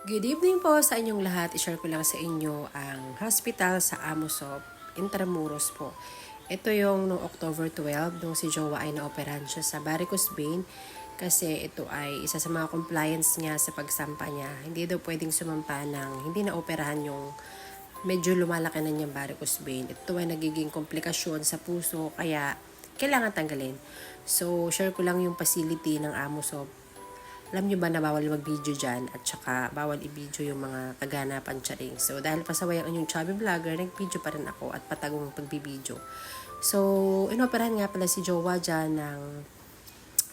Good evening po sa inyong lahat. I-share ko lang sa inyo ang hospital sa Amosop, Intramuros po. Ito yung noong October 12, nung si Jowa ay naoperahan siya sa varicose vein kasi ito ay isa sa mga compliance niya sa pagsampa niya. Hindi daw pwedeng sumampa ng hindi naoperahan yung medyo lumalaki na niyang varicose vein. Ito ay nagiging komplikasyon sa puso kaya kailangan tanggalin. So, share ko lang yung facility ng Amosop. Alam nyo ba na bawal mag-video dyan at saka bawal i-video yung mga kaganapan charing. So, dahil pasaway ang inyong chubby vlogger, nag-video pa rin ako at patagong pagbibideo. So, inoperahan nga pala si Jowa dyan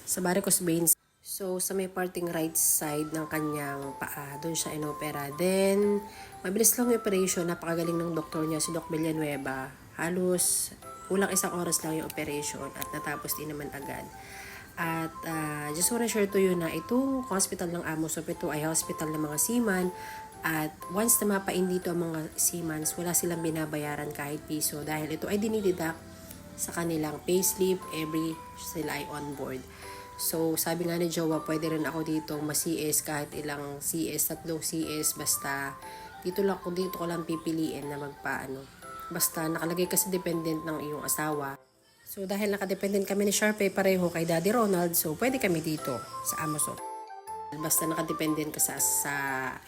sa varicose veins. So, sa may parting right side ng kanyang paa, doon siya inopera. Then, mabilis lang yung operation. Napakagaling ng doktor niya, si Doc Villanueva. Halos, kulang isang oras lang yung operation at natapos din naman agad. At just wanna share to you na itong hospital ng Amosop, ito ay hospital ng mga seaman. At once na mapain dito ang mga seamans, wala silang binabayaran kahit piso dahil ito ay dinideduct sa kanilang payslip every sila ay on board. So sabi nga ni Jowa, pwede rin ako dito ma-CS kahit ilang CS, 3 CS, basta dito ko lang pipiliin na magpaano. Basta nakalagay kasi dependent ng iyong asawa. So, dahil nakadependent kami ni Sharpay pareho kay Daddy Ronald, so pwede kami dito sa Amazon. Basta nakadependent ka sa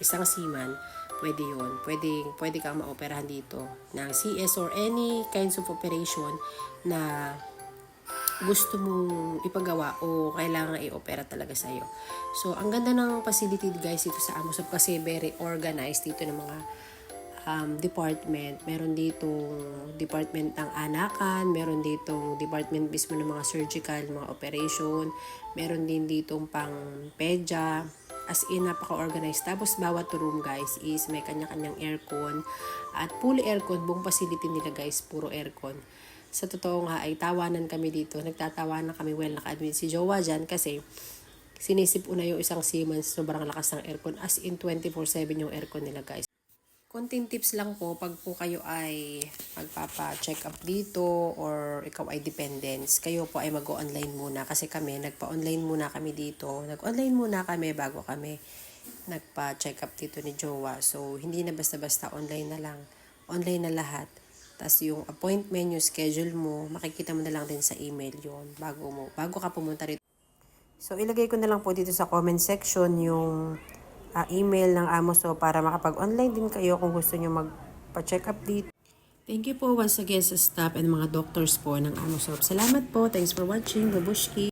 isang seaman, pwede yun. Pwede kang maoperahan dito ng CS or any kinds of operation na gusto mong ipagawa o kailangan i-opera talaga sa'yo. So, ang ganda ng facility guys dito sa Amazon kasi very organized dito ng mga department. Meron ditong department ng anakan, meron ditong department mismo ng mga surgical, mga operation, meron din ditong pang pedya, as in napaka-organized. Tapos bawat room guys is may kanya-kanyang aircon at fully aircon, buong facility nila guys, puro aircon. Sa totoo nga ay tawanan kami dito, nagtatawanan kami naka-admit si Jowa dyan kasi sinisip una yung isang seaman, sobrang lakas ng aircon, as in 24/7 yung aircon nila guys. Konting tips lang po pag po kayo ay magpapa-check up dito or ikaw ay dependents, kayo po ay mag-online muna kasi kami, nagpa-online muna kami dito. Nag-online muna kami bago kami nagpa-check up dito ni Jowa. So, hindi na basta-basta online na lang. Online na lahat. Tapos yung appointment, yung schedule mo, makikita mo na lang din sa email yon bago ka pumunta rito. So, ilagay ko na lang po dito sa comment section yung email ng Amoso para makapag-online din kayo kung gusto nyo magpa-check up dito. Thank you po once again sa staff and mga doctors po ng Amosop. Salamat po. Thanks for watching. Babushki.